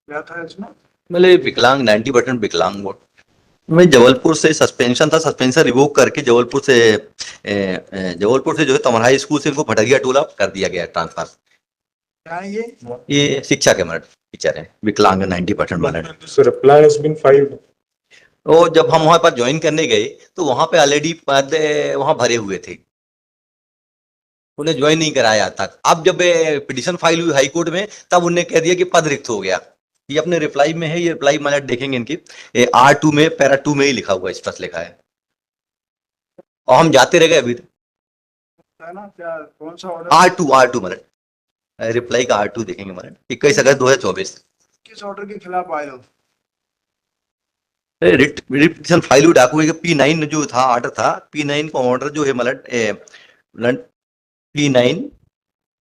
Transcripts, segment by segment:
क्या था इसमें? मतलब विकलांग 90% विकलांग वो। मैं जबलपुर से सस्पेंशन था, सस्पेंशन रिवोक करके जबलपुर से जो है तमरहाई स्कूल से इनको भटरिया टोला कर दिया गया ट्रांसफर। क्या है ये? ये शिक्षा के मर्ड टीचर है, विकलांग 90% वाले। So reply has been filed. तो जब हम वहां पर ज्वाइन करने गए तो वहां पे ऑलरेडी पद वहां भरे हुए थे, उन्हें ज्वाइन नहीं कराया था। अब जब पिटिशन फाइल हुई हाई कोर्ट में तब उन्हें कह दिया कि पद रिक्त हो गया। ये अपने रिप्लाई में है, ये रिप्लाई मैंने देखेंगे इनकी R2 में पैरा 2 में ही लिखा हुआ है, स्पष्ट लिखा है। और हम जाते रह गए अभी है ना, क्या कौन सा ऑर्डर? R2 मतलब रिप्लाई का R2 देखेंगे मतलब 21 अगस्त 2024। किस ऑर्डर के खिलाफ आए हो? रिट पिटिशन फाइल हुई डॉक्यूमेंट P9 जो था ऑर्डर था, P9 का ऑर्डर जो है मतलब P9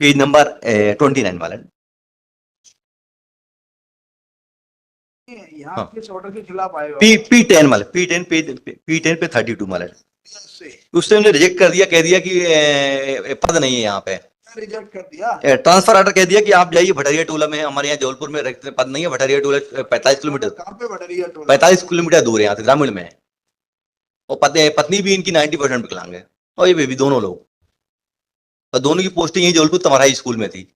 पेज नंबर 29 वाला। यहाँ हाँ किस ऑर्डर के खिलाफ आए हो? P10 मतलब P10 पे 32 मतलब से उसने उन्हें रिजेक्ट कर दिया, कह दिया कि पद नहीं है यहाँ पे। रिजेक्ट कर दिया? ट्रांसफर ऑर्डर कह दिया कि आप जाइए भटरिया टोला में, हमारे यहाँ जबलपुर में रखते पद नहीं है। भटरिया टोला 45 किलोमीटर कहाँ पे भटरिया टोला? 45 किलोमीटर दूर है यहाँ से, ग्रामीण में है। और पत्नी भी इनकी 90% विकलांग है, और ये बेबी दोनों लोग, और दोनों की पोस्टिंग यही जबलपुर तमरहाई स्कूल में थी।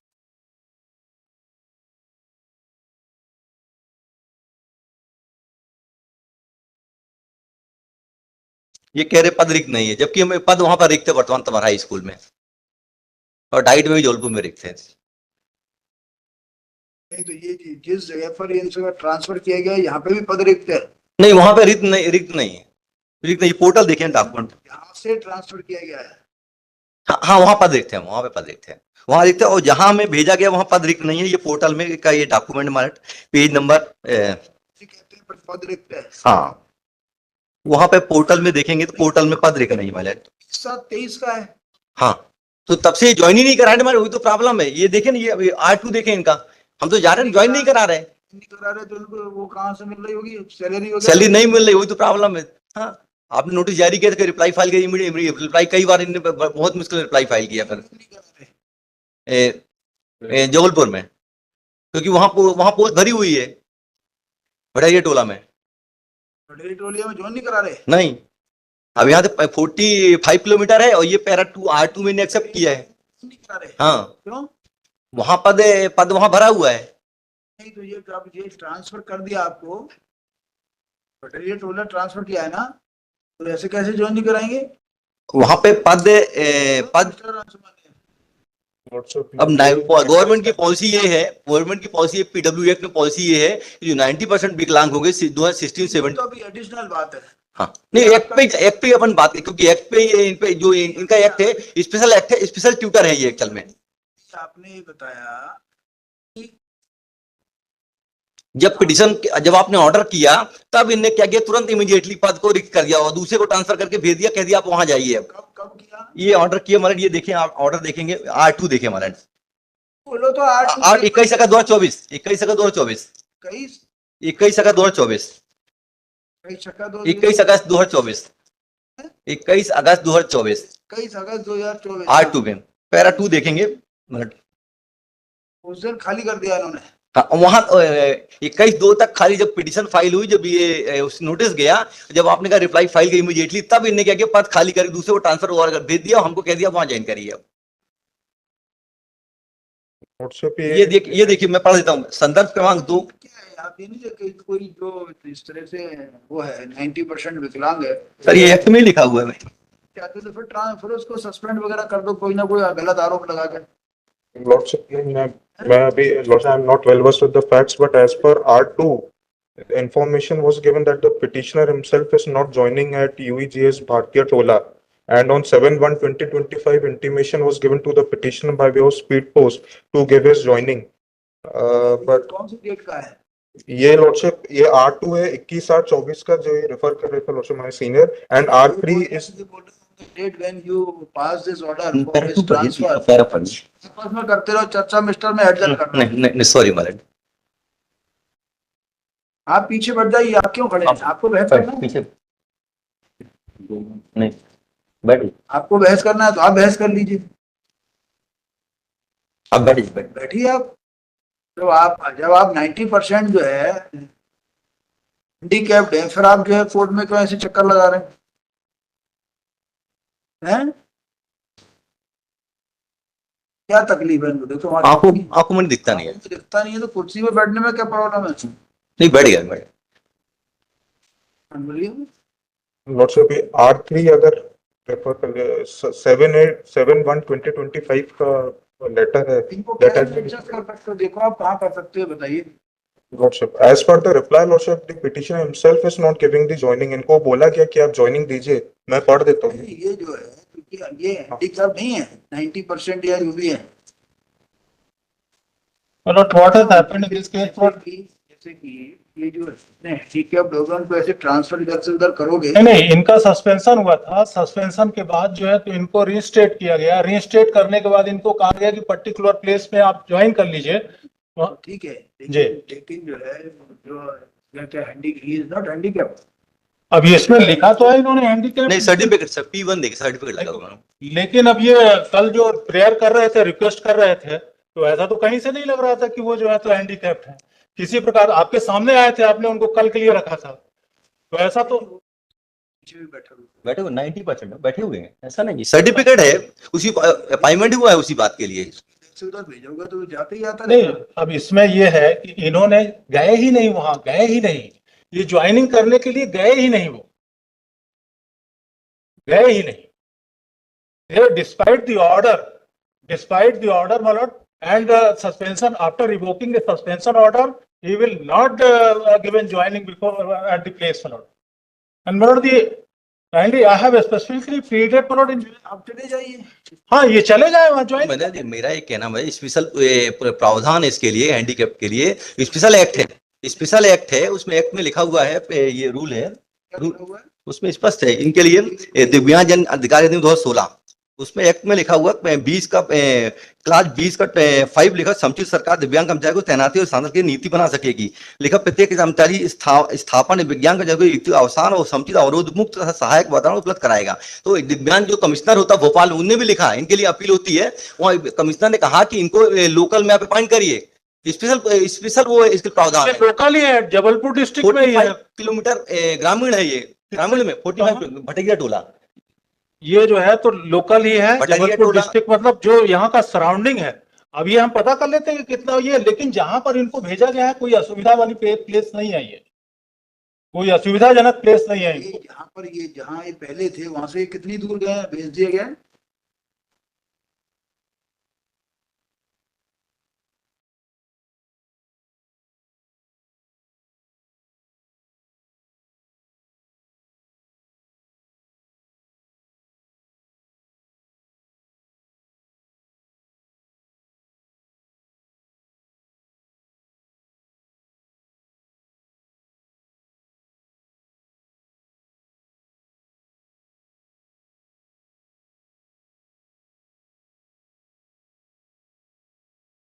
ये कह रहे पद रिक्त नहीं है, जबकि हमें पद वहां पर रिक्त है वर्तमान तमरहाई स्कूल में, और डाइट में भी जबलपुर में रिक्त है। नहीं तो ये जिस जगह पर इनसे ट्रांसफर किया गया यहाँ पे भी पद रिक्त है? नहीं वहां पे रिक्त नहीं, रिक्त नहीं है, रिक्त नहीं। पोर्टल देखें डॉक्यूमेंट। यहाँ से ट्रांसफर किया गया है? हाँ हाँ, वहां पद रिक्त है, वहां पे पद रिक्त है, वहां रिक्त है। और जहां हमें भेजा गया वहां पद रिक्त नहीं है। ये पोर्टल में का ये डॉक्यूमेंट हमारे पेज नंबर कहते हैं पर पद रिक्त है। हाँ, वहां पे पोर्टल में देखेंगे तो पोर्टल में पद रिक्त नहीं वाले। 23 का है। हाँ, तो तब से ज्वाइन ही नहीं करा रहे हमारे, वही तो प्रॉब्लम है। ये देखें ना, ये R2 देखें इनका, हम तो जा रहे हैं, ज्वाइन नहीं करा रहे। नहीं करा रहे तो उनको वो कहाँ से मिल रही होगी सैलरी वगैरह? सैलरी नहीं मिल रही, वही तो प्रॉब्लम है। हाँ, आपने नोटिस जारी किया था, रिप्लाई फाइल किया, इमीडिएट रिप्लाई कई बार इन्होंने बहुत मुश्किल रिप्लाई फाइल किया फिर नहीं करा रहे। जबलपुर में, क्योंकि वहां पोस्ट भरी हुई है भटैया टोला में। भटरी टोलिया में ज्वाइन नहीं करा रहे? नहीं, अब यहाँ से 45 किलोमीटर है, और ये पैरा R2 मैंने एक्सेप्ट किया है। नहीं करा रहे? हाँ, क्यों? वहां पद वहां भरा हुआ है। नहीं तो ये जब ये ट्रांसफर कर दिया आपको, भटरिया टोला ट्रांसफर किया है ना, तो ऐसे कैसे ज्वाइन नहीं कराएंगे? वहां पे पद अब गवर्नमेंट की पॉलिसी ये है, गवर्नमेंट की पॉलिसी PW एक्ट में पॉलिसी ये है कि जो 90% विकलांग हो गए 2016 तो 17। अभी एडिशनल बात है। हाँ नहीं, एक्ट पे अपन बात है, क्योंकि एक्ट पे इन पे जो इनका एक्ट है, स्पेशल एक्ट है, स्पेशल ट्यूटर है ये एक्चुअल में। आपने बताया कि जब आपने ऑर्डर किया तब इनने क्या किया, तुरंत इमीडिएटली पद को रिक्त कर दिया और दूसरे को ट्रांसफर करके भेज दिया, कह दिया आप वहां जाइए। अब कब किया ये ऑर्डर किया हमारे, ये देखें आप ऑर्डर देखेंगे R2 देखें हमारे, बोलो तो? 21 अगस्त 2024, 21 अगस्त 2024, 21 21 अगस्त 2024, 21 अगस्त 2024, 21 अगस्त 2024 21 अगस्त 2024 R2 में पैरा 2 देखेंगे। उस दिन खाली कर दिया इन्होंने? हाँ, वहां 21/2 तक खाली, जब पिटिशन फाइल हुई, जब ये उस नोटिस गया, जब आपने कहा रिप्लाई फाइल की इमीडिएटली, तब इनने क्या किया, पद खाली करके दूसरे को ट्रांसफर और भेज दिया, हमको कह दिया वहां ज्वाइन करिए। अब ये देखिए मैं पढ़ देता हूँ, संदर्भ क्रमांक 2। क्या है आप ये नहीं देखते कोई जो इस तरह से वो है 90% विकलांग है? सर ये एक्ट में ही लिखा हुआ है। चाहते तो फिर ट्रांसफर उसको सस्पेंड वगैरह कर दो, कोई ना कोई गलत आरोप लगा के। Lordship, Lordship, I'm not well versed with the facts, but as per R2, information was given that the petitioner himself is not joining at UEGS Bhartiya Tola, and on 7/1/2025, intimation was given to the petitioner by way of speed post to give his joining. But कौन सी date का है ये Lordship, ये R2 है 21/8/24 का, जो ये refer कर रहे थे Lordship my senior, and R3 is that when you pass this order for his transfer? आपस में करते रहो चर्चा, मिस्टर में एडजस्ट करना। नहीं सॉरी मैडम, आप पीछे बढ़ जाइए, आप क्यों खड़े हैं? आपको बहस करना है? पीछे नहीं बैठ, आपको बहस करना है तो आप बहस कर लीजिए। अब बैठिए बैठिए आप। जब आप 90% जो है हैंडीकैप्ड है, फिर आप जो है कोर्ट में क्यों ऐसे चक्कर लगा रहे हैं? क्या तकलीफ है इनको? देखो आपको मन दिखता नहीं है। दिखता नहीं है तो कुर्सी में बैठने में क्या प्रॉब्लम है? नहीं, बैठ गया। Unbelievable. लॉर्डशिप R3 अगर रेफर कर 7/8/7/1/2025 का लेटर है इनको that क्या has been एडजस्ट कर सकते हो? देखो आप कहाँ कर सकते हो बताइए। Lordship, as per the reply, Lordship, the petitioner himself is not giving the joining. इनको बोला क्या कि आप joining दीजिए, मैं पढ़ देता हूँ। ये जो है क्योंकि ये हैंडीकैप नहीं है 90% या जो भी है। But what has happened in this case? जैसे कि ये जो हैंडीकैप्ड होगा उनको ऐसे ट्रांसफर इधर से उधर करोगे। नहीं, इनका सस्पेंशन हुआ था। सस्पेंशन के बाद जो है तो इनको रीस्टेट किया गया। रीस्टेट करने के बाद इनको कहा गया कि पर्टिकुलर प्लेस में आप ज्वाइन कर लीजिए। ठीक है, जी। लेकिन जो है जो क्या हैंडीकैप अब इसमें लिखा तो है इन्होंने हैंडीकैप नहीं, सर्टिफिकेट सर P1 देखिए, सर्टिफिकेट लगा हुआ है। लेकिन अब ये कल जो प्रेयर कर रहे थे, रिक्वेस्ट कर रहे थे, तो ऐसा तो कहीं से नहीं लग रहा था कि वो जो है तो हैंडीकैप्ड है। किसी प्रकार आपके सामने आए थे, आपने उनको कल के लिए रखा था, तो ऐसा तो बैठे हुए 90% बैठे हुए हैं, ऐसा नहीं। सर्टिफिकेट है, उसी अपॉइंटमेंट हुआ है उसी बात के लिए। उधर भेजोगे तो जाते ही आता नहीं। अब इसमें ये है कि इन्होंने गए ही नहीं, वहां गए ही नहीं, ये ज्वाइनिंग करने के लिए गए ही नहीं, वो गए ही नहीं। Despite the order my lord, and suspension, after revoking the suspension order, he will not given joining before at the place, my lord. And my lord, kindly I have specifically pleaded, my lord, आप चले जाइए। हाँ, ये चले जाए वहाँ join. मैंने मेरा ये कहना है, स्पेशल प्रावधान है इसके लिए, हैंडीकैप के लिए स्पेशल एक्ट है, उसमें एक्ट में लिखा हुआ है, ये रूल है, उसमें स्पष्ट है इनके लिए दिव्यांग जन अधिकार अधिनियम 2016, उसमें एक्ट में लिखा हुआ 20 का क्लास 20 का 5 लिखा, समुचित सरकार दिव्यांग कर्मचारी को तैनाती और स्थानांतरण की नीति बना सकेगी। लिखा प्रत्येक कर्मचारी स्थापन दिव्यांग कर्मचारी को अवसान और समुचित अवरोध मुक्त तथा सहायक वातावरण उपलब्ध कराएगा। तो दिव्यांग जो कमिश्नर होता है भोपाल, उनने भी लिखा, इनके लिए अपील होती है, वहाँ कमिश्नर ने कहा कि इनको लोकल में आप अपॉइंट करिए। स्पेशल वो इसके प्रावधान है, लोकल ही है, जबलपुर डिस्ट्रिक्ट में ही है। 45 किलोमीटर ग्रामीण है, ये ग्रामीण में 45 भटगिया टोला, ये जो है तो लोकल ही है, भटगिया जबलपुर टोला। डिस्ट्रिक्ट, मतलब जो यहाँ का सराउंडिंग है। अब ये हम पता कर लेते हैं कि कितना ये, लेकिन जहां पर इनको भेजा गया है कोई असुविधा वाली प्लेस नहीं है, ये कोई असुविधाजनक प्लेस नहीं है। जहाँ पर ये जहाँ ये पहले थे वहां से कितनी दूर गए, भेज दिया गया है?